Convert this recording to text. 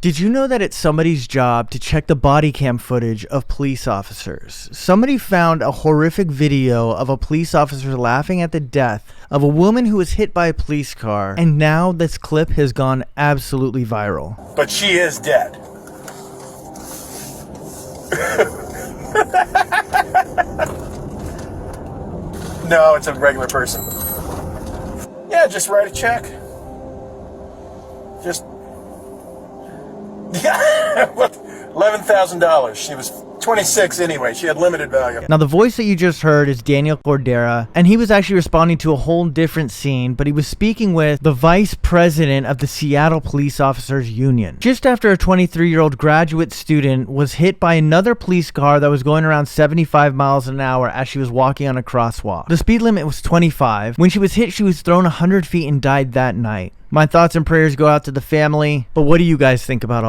Did you know that it's somebody's job to check the body cam footage of police officers? Somebody found a horrific video of a police officer laughing at the death of a woman who was hit by a police car, and now this clip has gone absolutely viral. But she is dead. No, it's a regular person. Yeah, just write a check. Just... Yeah, $11,000. She was 26 anyway. She had limited value. Now, the voice that you just heard is Daniel Cordera, and he was actually responding to a whole different scene, but he was speaking with the vice president of the Seattle Police Officers Union. Just after a 23-year-old graduate student was hit by another police car that was going around 75 miles an hour as she was walking on a crosswalk. The speed limit was 25. When she was hit, she was thrown 100 feet and died that night. My thoughts and prayers go out to the family, but what do you guys think about all